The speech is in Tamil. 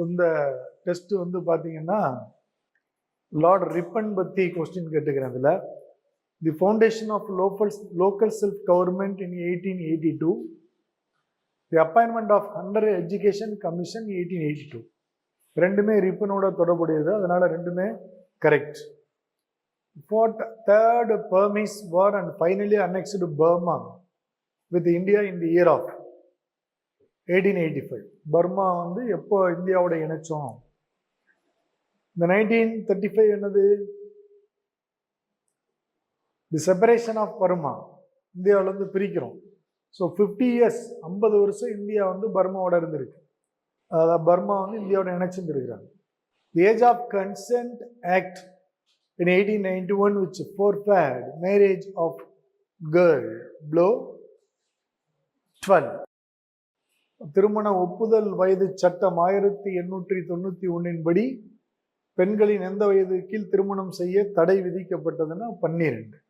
இந்த டெஸ்ட் வந்து பார்த்தீங்கன்னா லார்ட் ரிப்பன் பற்றி கொஸ்டின் கேட்டுக்கிறேன். அதில் the foundation of local self government in 1882, the appointment of Hunter education commission 1882. ரெண்டுமே ரிப்பனோட தொடர்புடையது, அதனால ரெண்டுமே correct. Fought third Burmese war and finally annexed Burma with India in the year of 1885. Burma வந்து எப்போ இந்தியாவோட இணைச்சோம்? இந்த 1935 என்னது? தி செப்பரேஷன் ஆஃப் பர்மா, இந்தியாவிலேருந்து பிரிக்கிறோம். ஸோ 50 years, 50 வருஷம் இந்தியா வந்து பர்மாவோட இருந்திருக்கு. அதாவது பர்மா வந்து இந்தியாவோட இணைச்சிருந்துருக்கிறாங்க. The age of consent act in 1891 which forbade marriage of girl below 12. திருமண ஒப்புதல் வயது சட்டம் 1891 படி பெண்களின் எந்த வயது கீழ் திருமணம் செய்ய தடை விதிக்கப்பட்டதுன்னா 12.